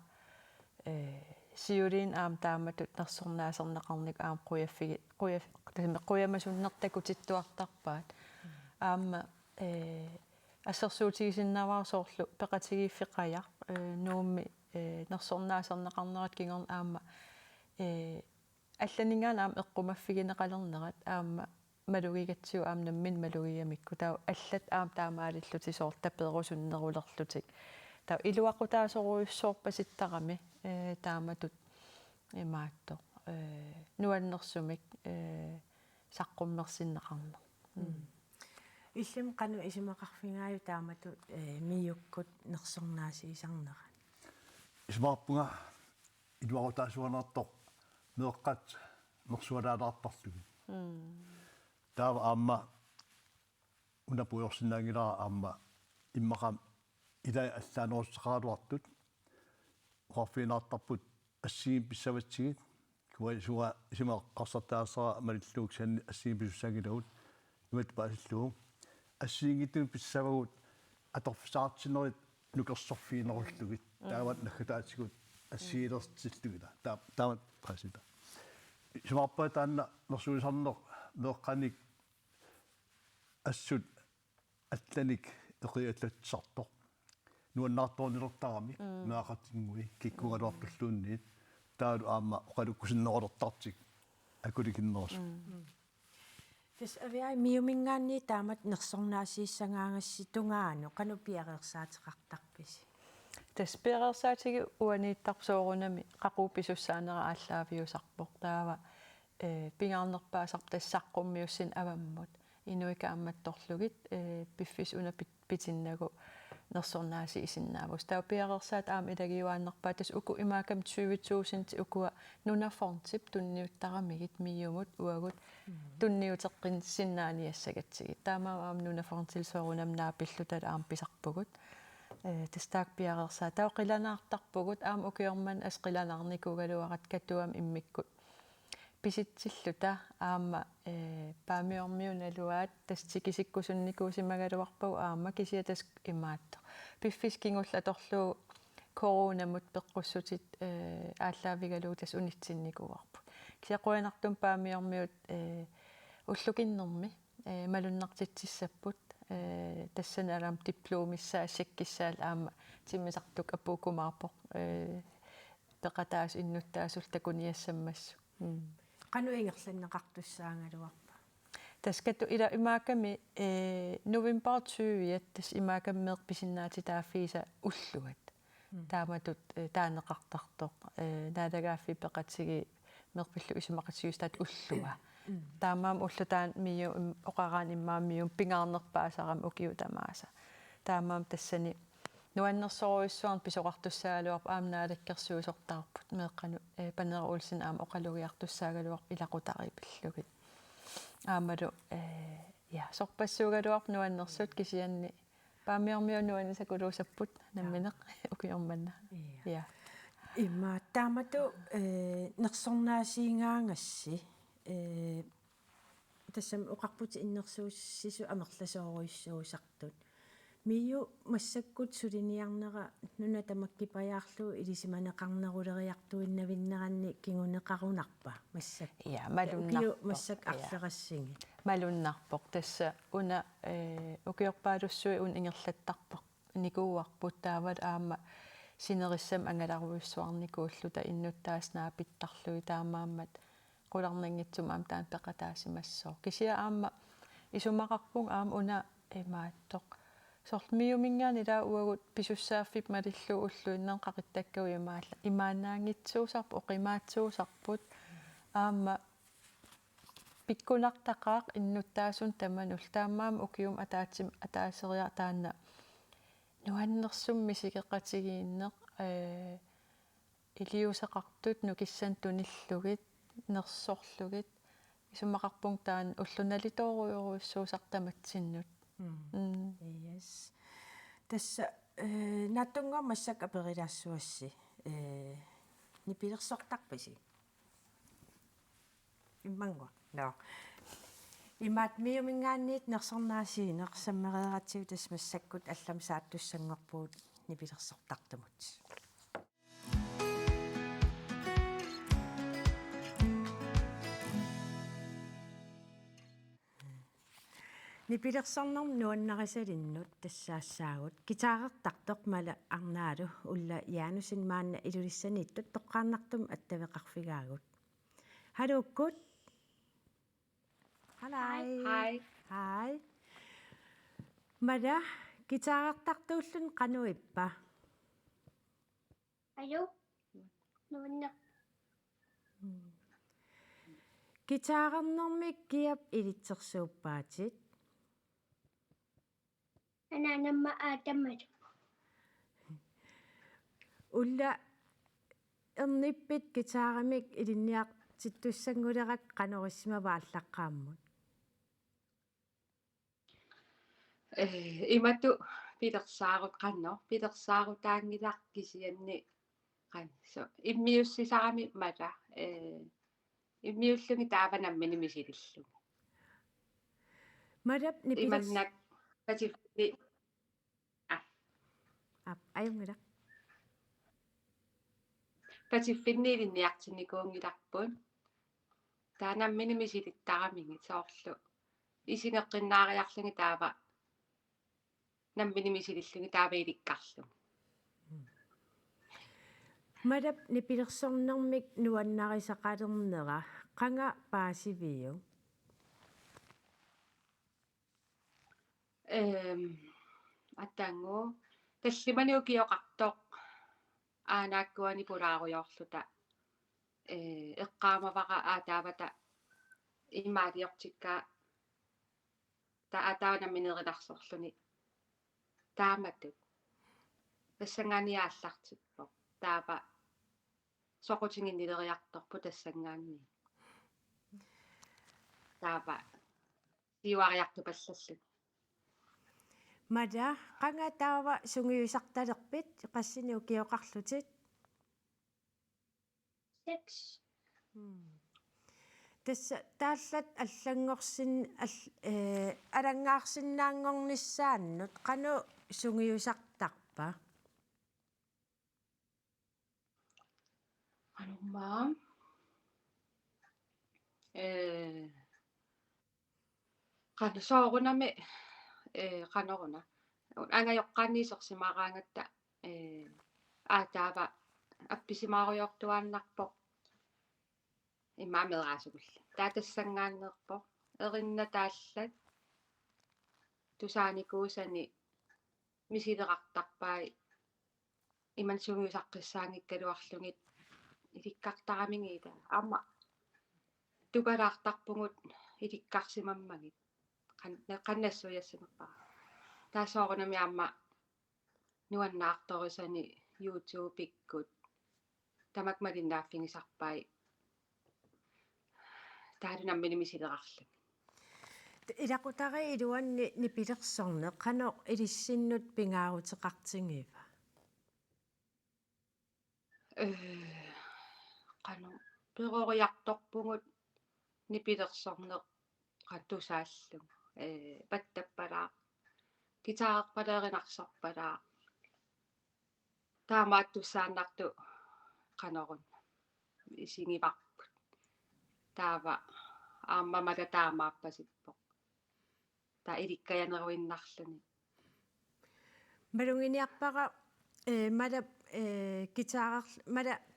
сиулин аам тааматут нерсорнаасернеқарник аам қуямасуннертакутиттуартарпаат аама ассерсуутигисиннаваа соорлу пеқатигииффеқаяр нуумми нерсорнаасернеқарнерат кингорн аама алланингаан аама эққумаффигинеқалернерат аама малугигатсуу аамнаммин малугиамикку таа аллат аам таамаалиллути соорл таперусуннерулерлутик таа илуақутаасоруйуссоорпаситтарами тааматут имаатто нуаннерсумик саққуммерсиннақарна иллим кану исимақарфингааю таамату миюккут нерсорнаасиисарнера исмаарпунга илуарутаасуанаартоқ меэққат нерсуалаалаартарлуги таава аама унапуйорсинаангилара аама иммақам илай аллаанерусақаалуартут уарфинаартарпут ассигин писсаватсигит куайсуа исимаққарсартаассара малиллууксаанни ассигин писсагилагут имат паасиллуу ассигингиттуни писсавагут аторфисаартинерит нукерсорфиинеруллугит таават наггатаатигут ассигилерсиллугила таамат паасита исмаарпаа таанна нерсуисарнер меэққаник ассут алланик эқиаллатсартоқ нуаннаартуунилертарами наақатингуи киккугалуартуллуунниит таалу аама оқалуккусиннеролертартик акуликиннерус тас авиа миумингаанни таамат нерсорнаасииссангаагаси тунгаану кану пиареерсаатеқартарписи тас пиареерсаатиги уанииттарсоорунами қақууписуссаанера ааллаавиусарпоқ таава пингаарнерпаасар тассаққуммиуссин аваммут инуика амматторлугит пиффис уна питиннагу нерсорнааси исиннаавус таа пиареерсаат аама илагиуааннерпаа тас уку имаакам 20.000 укуа нунафорнтип тунниуттарамигит миумут уагут тунниутеққин синнааниассагатсигит таамаа аама нунафорнтилсоорунам наапиллутал аама писарпугут тастаак пиареерсаа таа қиланаартарпугут аама укиорман ас қиланаарникугалуарат катуам иммиккут писитсиллута аама паамиормиуналуаат тастикисиккусунникуусимагалуарпагу аама кисиатас имаатто пиффис кингуллаторлуу коронамут пеққуссутит ааллаавигалуу тас унитсинникуарпу кисиақуянартум паамиормиут уллукиннерми малуннартитсиссаппут тассаналаам дипломиссаа сиккиссаал аама тиммисартук апуукумаарпоқ пеқатаас иннуттаасул такуниассаммассу кану ингерланнеқартуссаангалуарпа таскату ила имааками новембер 20 тас имаакаммеэр писиннаати тааффииса уллугат тааматут таанеқартартоқ наалагааффи пеқатсиги мерпиллу исумақатсигустаат уллуга таамаам уллутаан миу оқараан иммааммиум пингаарнерпаасарам укиу тамааса таамаам тассани нуаннерсоруйссуарн писоқартуссаагалуарп аамнаалаккерсуусортаарпут меэққану панераулсин аама оқалугиартуссаагалуарп илақутарипиллугит аамалу я сорпассуугалуарп нуаннерсут кисианни паамиормиунуани сакулуусаппут намминеқ укиорманна я имма таамату нерсорнаасиингаагасси тассам оқарпути иннерсууссису амерласооруйссуусартут миу массаккут сулиниарнера нуна тамаккипаяарлуу илисиманеқарнерулериартуиннавиннеранни кигунеқарунарпа массак я малуннарпоқ массак арлерассинги малуннарпоқ тасса уна укиорпаалуссуи ун ингерлаттарпоқ никууарпут таавал аама синериссам ангаларуйуссуарникууллута иннуттааснаа питтарлуи таамааммат qulарнангитсум аам таан пеқатаасимассоо кисиа аама исумақарпун аама уна имааттоқ сортлмиумингаани лаа уагут писуссааффип малиллуу уллуиннеэн қақиттаккау имаалла имаанаангитсуусарпу оқимаатсуусарпут аама пиккунартақаақ иннуттаасун таманул таамаама укиум атаатсим атаасериа таанна нуаннерсумми сикеққатигииннеқ илиусеқартут нукиссан туниллугит нерсорлугит исумақарпун таан уллуналитооруйоруйссуусартаматсиннут yes тасса натунга массак аперилаассуасси нипилерсортарписи иммангуа но имаат миумингаанниит нерсорнаасиинеқ саммереератсиу тас массаккут аллам сааттуссангорпуут нипилерсортартамут нипилерсарнерм нуаннарисалиннут тассаассаагут гитаарертартоқ мала арнаалу улла яанусин маанна илулиссанииттут тоққааннартум аттавеқарфигаагут халуккут халай хай хай мала гитаарертартууллун қануиппа Alo. Nuanna. Gitaarnermik kiap ilitsersuuppaatit. Ananamma aatammat. Ulla ernippit gitaaramik ilinniartittussangulerak qanorissima allaqqaammut. Imattu pilersaarut qanno pilersaarutaangilaq kisianni qanso immiussisarami mata immiullungi taavanammi misilillu Madap ni imannak patifni ayungila patiffinni ilinniartinikuungilarpun taanammini misilittaramigi soorlu isingeqqinnaariarlungi taava nammini misilillungi taava ilikkarlu Madap ni pilersornermik nuannarisaqalernera qanga paasiviu. Attangu tallimaniu kioqartoq aanaakkuani pulaarujorluta eqqaamavaqa aataavata imaaliortikkaa ta ataanamminerillarsorluni taamatut тассанганиааллартиппо таапа соқутингиннилериарторпу тассангаанни таапа сиуариарту паллаллут Mada qanga taava sungiusartalerpit qassiniu kioqarlutit 6 tassa taallat allangorsin alangaarsinnaangornissaannut qanu sungiusartarpa qanummaa qansoorunami qanoruna angajoqqaanniisorsimaaraangatta aataava appisimaarujortuaannarpoq имаамераасугулла таатассангааннерпо эриннатааллат тусааникуусани мисилеқартарпаа иман сунгиусаққиссаангиккалуарлугит иликкартарамингиила аама тукалаартарпугут иликкарсимаммагит qannassuyassimерпара таасоорунами аама нуаннаарторисани YouTube иккут тамакмалиннааффигисарпаа таалунаммини мисилеқарлу илақутари илуанни нипилерсорне қано илиссиннут пингаарутеқартингива қано перориарторпугут нипилерсорне қаттусааллу паттаппалаа гитаарпалеринарсарпалаа таамааттуссааннарту қанорун исигиварпут таава ааммамата таамааппасиппо та иликкаянеруиннарлуни малунгиниарпара мала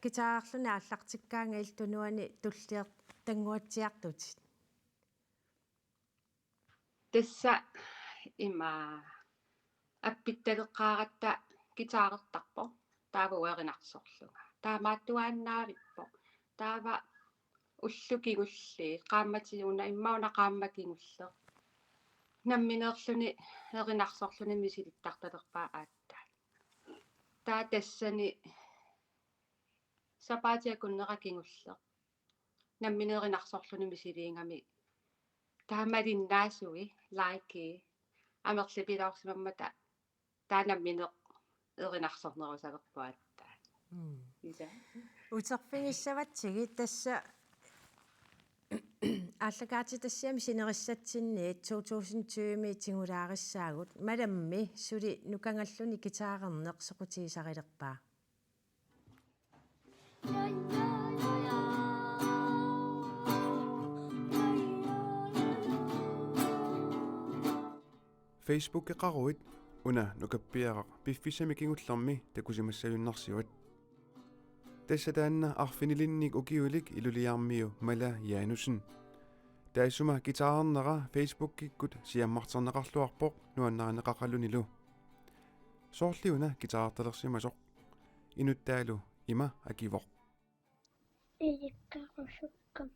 гитаарарлуна аллартиккаанга илтунуани туллиер тангуатсиартутит тасса има аппитталеққааратта гитаарертарпо таава уеринарсорлунга таамааттуааннаавиппо таава уллукигулли qaammatiguuna immauna qaammakingulleq намминеерлүни эринарсорлүни мисилиттарталерпаа аатта таа тассани сапаатиакуннеракингуллеq намминееринарсорлүни мисилиингами таамалиннаасуи лайки амерлипилаорсимаммата таанамминеq эринарсорнерусалерпаатта иса утерфигиссаватсиги тасса аллагаати тассиами синериссатсинниит 2020 тингулаариссаагут маламми сули нукангаллуни гитаарернеқ соқутигисарилерпаа Facebook eqaruit una nukappiaraq piffisami kingullermi takusimassajunnersiuat тассатаанна арфинилинник укиулик илулиармиу мала яанусен таасума гитаарнера Facebook-киккут сиаммартернеқарлуарпоқ нуаннарнеқақалунилу соорлиуна гитаарталерсимасоқ инуттаалу ima akivoq. Ilikkarusukkam.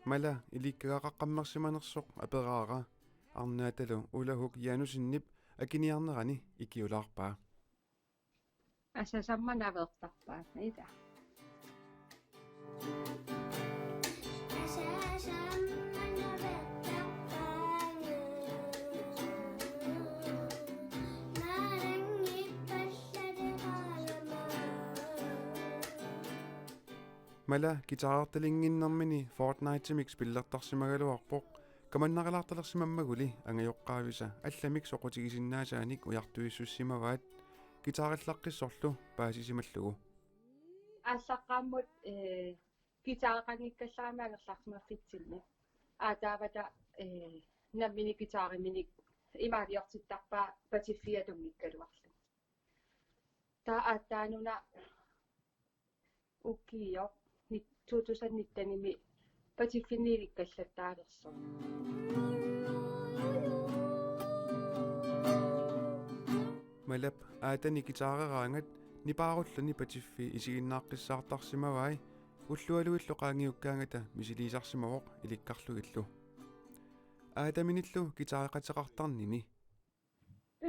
Mala ilikkaaqaqqammersimanersoq aperaara arnaatalu ulahuk Janusinnip akiniarnerani ikiulaarpaa. Assasamma navertarpaat ita. Mala gitaartalinginnermini Fortnite-mik spillertarsimagaluarpoq kamannaqalaartalersimamaguli angajoqqaavisa allamik soqutigisinnaasaanik ujartuissussimavaat gitaarillaqқissorlu paasisimallugu. Аллаққааммут гитаареқангиккалларамаангерлаарсимаффитсинни таавата наммини гитаариминик имаалиортиттарпаа патиффиатунгиккалуарлу тааттаануна уккио 2019-ми патиффиннииликкаллаттаалерсо Malap aatani gitaareraangat nipaarullani patiffi isiginnaaqқиссаартарсимавай уллуалуиллу qaangiukkaangata misiliisarsimavoq ilikkarlugillu aataminillu gitaareqateqartarnini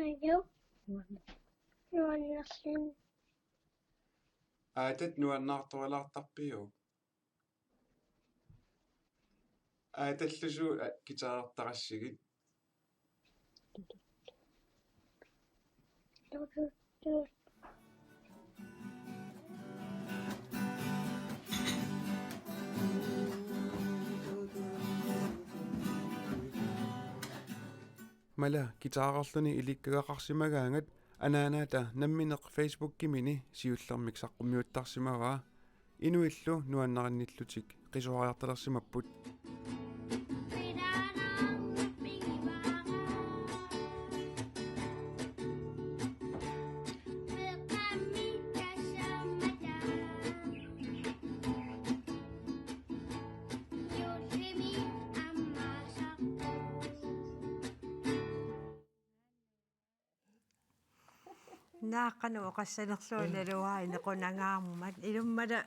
Ayo. Nuannerlin. aatat nuannaartualaartarpiu aatallusu gitaareqtaqassigit Mala gitaarerluni ilikkagaqarsimagaangat anaanaata nammineq Facebook-kimini siullermik saqqummiuttarsimavaa inuillu nuannarinnillutik qisuariartalersimapput нааққану оқассанерлууналуаа инеқунангаармумат илуммала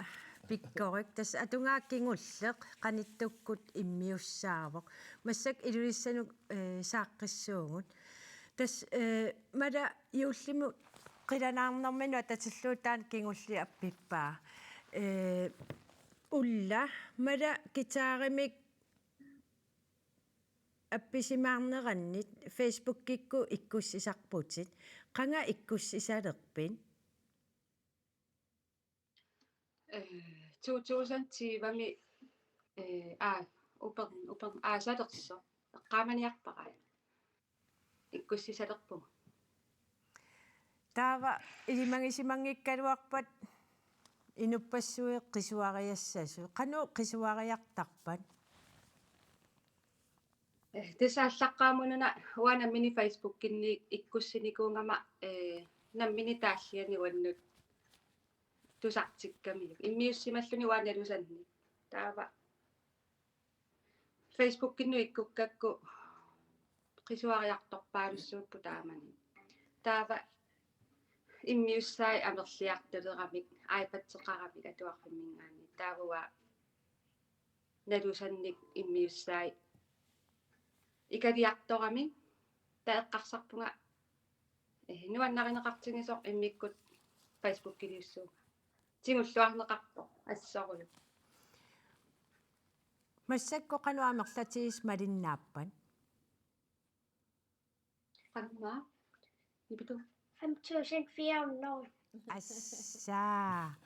пиккорик тас атунгааккингуллеқ қаниттуккут иммиуссаавоқ массак илулиссанук сааққиссуугут тас мала юуллиму қиланаарнэрмину татиллуутаан кингулли аппиппаа улла мала гитааримик апписимаарнераннит Facebook-кикку иккуссисарпутит qanga ikkussisaalerpin 2020-ми упер аасалерсо эққааманиарпараа иккуссисалерпугу таава илимагисимангиккалуарпат инуппассуи qisuariassassu qanu qisuariartarpat тесааллаққаамунуна уанаммини Facebook-кинни иккуссиникуунгама наммини тааллиани уаннут тусартиккамилу иммиуссималлуни уаналусанни таава Facebook-кинну иккуккакку qisuariartorpaalussuuppu taamani таава иммиуссаи амерлиартулерамик айпатсеқарамик атуарфиммингаани таавуа налусанник иммиуссаи икалиарторами таэққарсарпунга нуаннаринеқартигисоқ иммиккут Facebook-килиуссуу тигуллуарнеқарпо ассорулу массакко кануамерлатигис малиннааппан кануа ибиту 5400 ассаа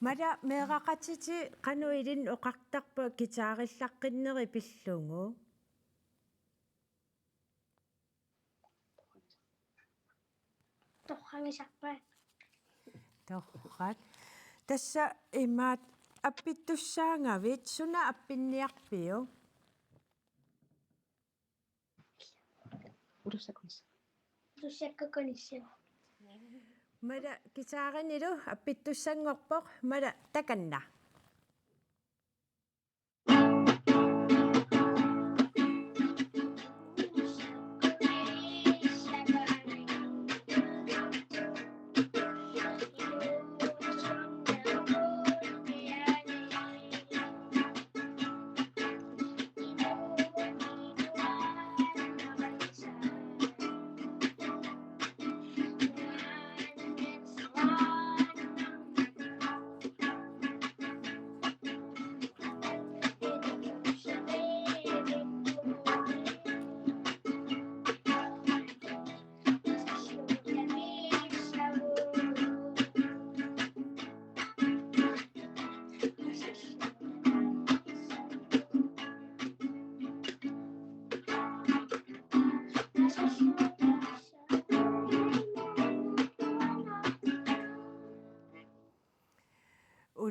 мала меэқақатити кануилин оқартарпа гитаариллаққиннери пиллугу торхангисарпаа торхат тасса имаат аппиттуссаангавит суна аппинниарпиу тусаккакониссаа мала гитааринилу аппиттуссангорпоқ мала таканна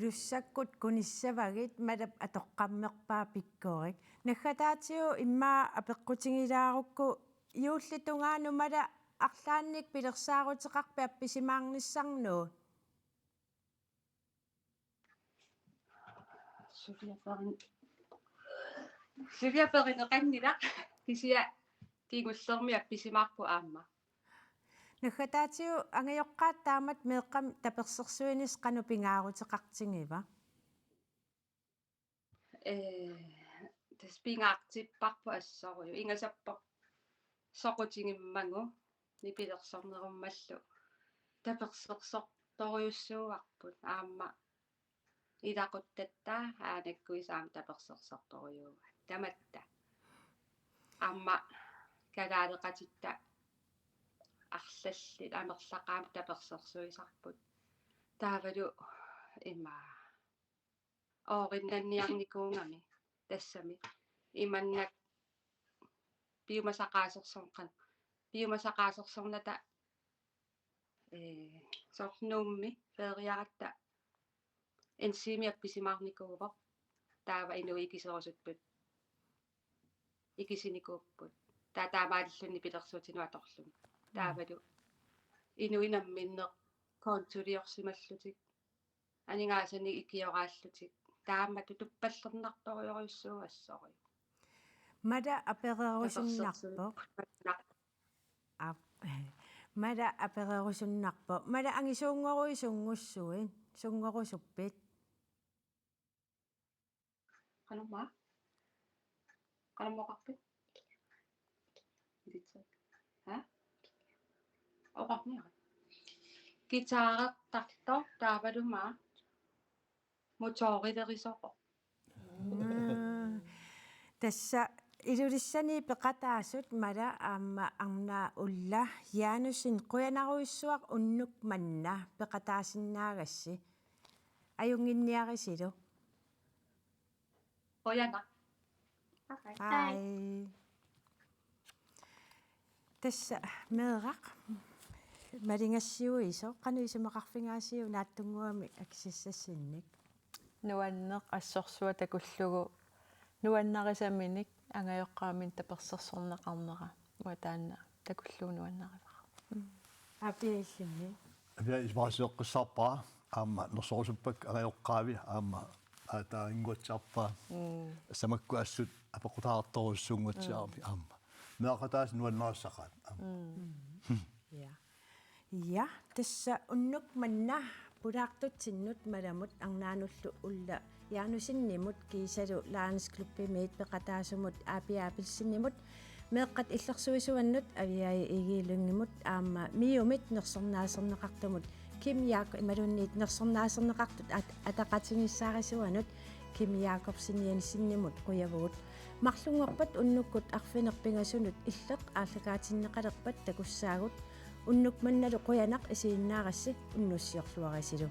ulussakut kunissavagit madap atoqqammerpaa pikkorik naggataatigu immaa apeqqutigilaarukku iullitungaanu mala арлаанник пилерсаарутеқарпи апписимаарнissarnuu сулиаперинеқаннила кисия кигуллерми апписимаарпу аама наггатаатиу ангайоққааттаамат меэққам таперсерсуинис қанупингаарутеқартигива таспингаартиппарпу ассоруйу ингасаппоқ соқутингиммагу нипилерсорнеруммаллу таперсерсорторюссууарпут аама илақуттаттаа аанаккуисаама таперсерсорторюуга таматта аама калаалеқатитта арлалли амерлақаама таперсерсуисарпут таавалу имаа оориннанниарникуунгами тассами иманнак биумасақаасерсорната сорнуумми фериаратта энсими апписимаарникууво таава инуикисерусутпут икисиникууппут таамааллунни пилерсуутинуа торлум таавалу инуинамминнеқ контулиорсималлутик анингаасани икиорааллутик таама тутуппаллернарториориуссуу ассорui мада аперерусуннарпо мада аперерусуннарпо мада ангисуунгоруи сунгуссуин сунгорусуппит канаммоқарпит оқарниа гитаартартор таавалумаа моторилерисоқо тасса илулиссани пеқатаасут мала аама арнаа улла яанусин қуянаруиссуақ уннук манна пеқатаасиннаагасси аюнгинниарисилу қуяна ай тасса меэрақ малингассиуисо қануисимақарфингаасиу нааттунгуами аксиссассинник нуаннеқ ассорсуа такуллугу нуаннарисаминик ангайоққаамин таперсерсорнеқарнера уатаанна такуллуу нуаннаривара апииллимми авиа исмаасеққиссарпаа аама нерсорусуппак ангайоққаави аама аатаангуатсарпаа самакку ассут апеқутаарторуссуунгутсиарми аама меақатаас нуаннерассақаат я тасса уннук манна пулаартутсиннут маламут арнаануллу улла яанусиннимут кисалу лаанисклуппимиит пеқатаасумут аапиаапилсиннимут меэққат иллерсуисуаннут авиаи игиилунгимут аама миумит нерсорнаасернеқартумут ким яак ималунниит нерсорнаасернеқартут атақатингиссаарисуанут ким яакорсинианисиннимут қуявугут марлунгорпат уннуккут арфинерпингасунут иллеқ ааллагаатиннеқалерпат такуссаагут уннук манналу қуянақ исииннаарасси уннуссиорлуарисилу